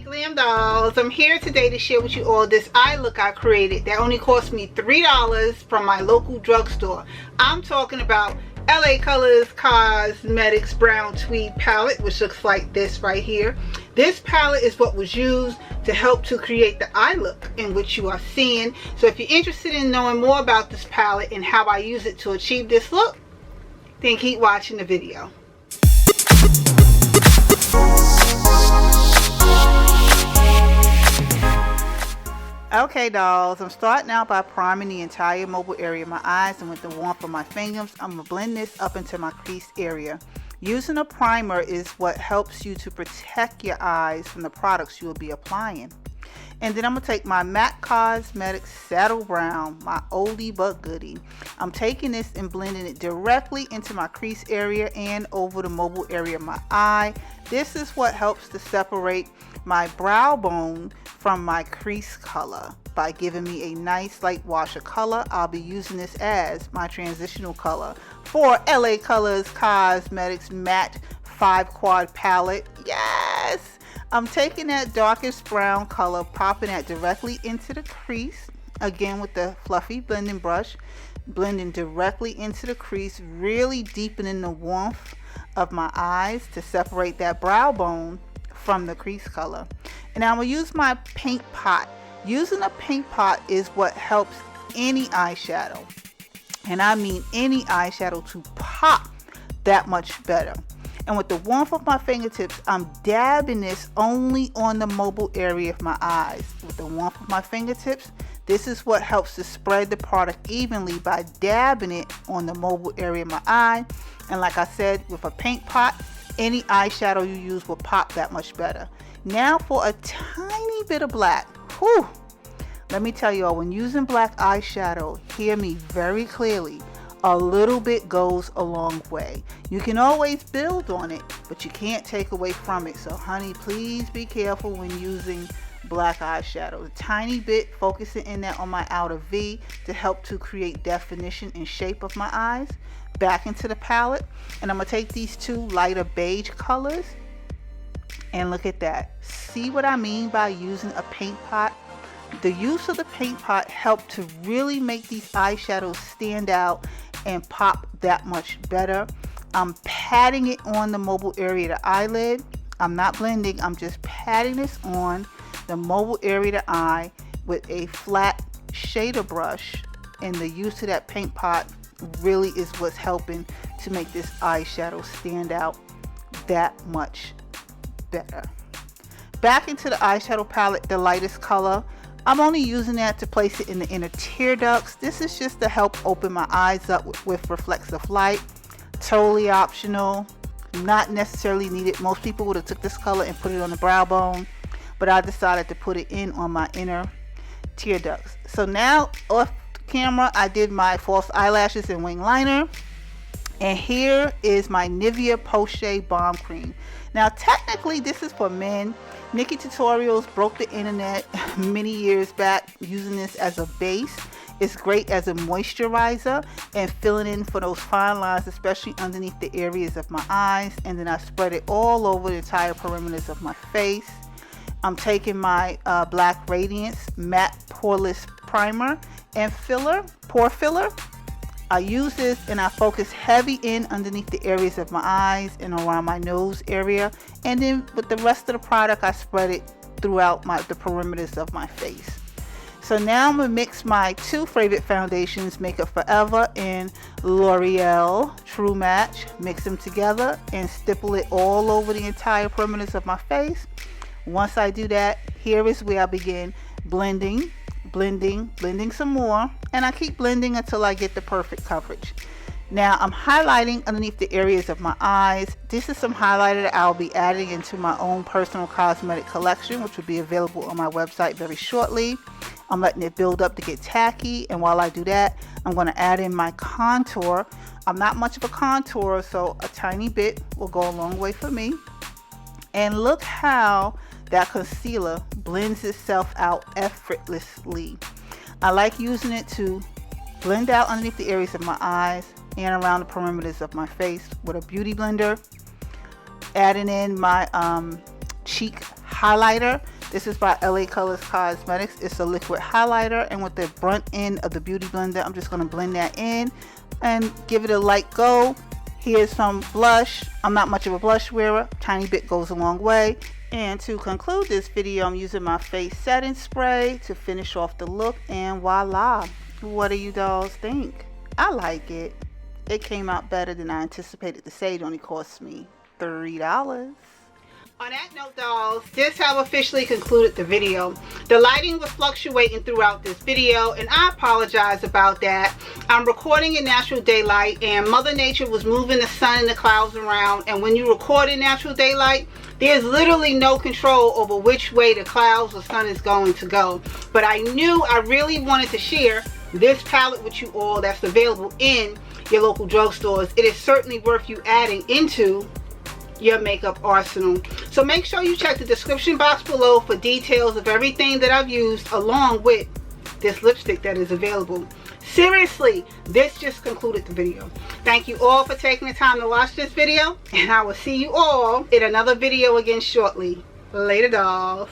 Glam dolls, I'm here today to share with you all this eye look I created that only cost me $3 from my local drugstore. I'm talking about LA Colors Cosmetics Brown Tweed palette, which looks like this right here. This palette is what was used to help to create the eye look in which you are seeing. So if you're interested in knowing more about this palette and how I use it to achieve this look, then keep watching the video. Okay dolls, I'm starting out by priming the entire mobile area of my eyes, and with the warmth of my fingers, I'm going to blend this up into my crease area. Using a primer is what helps you to protect your eyes from the products you will be applying. And then I'm going to take my MAC Cosmetics Saddle Brown, my oldie but goodie. I'm taking this and blending it directly into my crease area and over the mobile area of my eye. This is what helps to separate my brow bone from my crease color by giving me a nice light wash of color. I'll be using this as my transitional color for LA Colors Cosmetics Matte 5 Quad Palette. Yes! I'm taking that darkest brown color, popping that directly into the crease, again with the fluffy blending brush, blending directly into the crease, really deepening the warmth of my eyes to separate that brow bone from the crease color. And I'm going to use my paint pot. Using a paint pot is what helps any eyeshadow, and I mean any eyeshadow, to pop that much better. And with the warmth of my fingertips, I'm dabbing this only on the mobile area of my eyes. With the warmth of my fingertips, this is what helps to spread the product evenly by dabbing it on the mobile area of my eye. And like I said, with a paint pot, any eyeshadow you use will pop that much better. Now for a tiny bit of black. Whew. Let me tell you all, when using black eyeshadow, hear me very clearly. A little bit goes a long way. You can always build on it, but you can't take away from it. So honey, please be careful when using black eyeshadow. A tiny bit, focusing in there on my outer V to help to create definition and shape of my eyes. Back into the palette, and I'm going to take these two lighter beige colors, and look at that. See what I mean by using a paint pot? The use of the paint pot helped to really make these eyeshadows stand out and pop that much better. I'm patting it on the mobile area of the eyelid. I'm not blending, I'm just patting this on the mobile area of the eye with a flat shader brush, and the use of that paint pot really is what's helping to make this eyeshadow stand out that much better. Back into the eyeshadow palette, the lightest color. I'm only using that to place it in the inner tear ducts. This is just to help open my eyes up with reflexive light. Totally optional, not necessarily needed. Most people would have took this color and put it on the brow bone, but I decided to put it in on my inner tear ducts. So now off camera, I did my false eyelashes and wing liner, and here is my Nivea Poche Balm Cream. Now technically this is for men. Nikki Tutorials broke the internet many years back using this as a base. It's great as a moisturizer and filling in for those fine lines, especially underneath the areas of my eyes, and then I spread it all over the entire perimeters of my face. I'm taking my Black Radiance Matte Poreless Primer and pore filler. I use this and I focus heavy in underneath the areas of my eyes and around my nose area, and then with the rest of the product I spread it throughout the perimeters of my face. So now I'm going to mix my two favorite foundations, Makeup Forever and L'Oreal True Match. Mix them together and stipple it all over the entire perimeters of my face. Once I do that, here is where I begin blending some more, and I keep blending until I get the perfect coverage. Now I'm highlighting underneath the areas of my eyes. This is some highlighter that I'll be adding into my own personal cosmetic collection, which will be available on my website very shortly. I'm letting it build up to get tacky, and while I do that, I'm going to add in my contour. I'm not much of a contourer, so a tiny bit will go a long way for me. And look how that concealer blends itself out effortlessly. I like using it to blend out underneath the areas of my eyes and around the perimeters of my face with a beauty blender. Adding in my cheek highlighter. This is by LA Colors Cosmetics. It's a liquid highlighter, and with the front end of the beauty blender, I'm just going to blend that in and give it a light go. Here's some blush. I'm not much of a blush wearer. Tiny bit goes a long way. And to conclude this video, I'm using my face setting spray to finish off the look, and voila. What do you dolls think? I like it. It came out better than I anticipated to say. It only cost me $3. On that note, dolls, this have officially concluded the video. The lighting was fluctuating throughout this video, and I apologize about that. I'm recording in natural daylight, and Mother Nature was moving the sun and the clouds around, and when you record in natural daylight, there's literally no control over which way the clouds or sun is going to go. But I knew I really wanted to share this palette with you all that's available in your local drugstores. It is certainly worth you adding into your makeup arsenal. So make sure you check the description box below for details of everything that I've used, along with this lipstick that is available. Seriously, this just concluded the video. Thank you all for taking the time to watch this video, and I will see you all in another video again shortly. Later, dolls.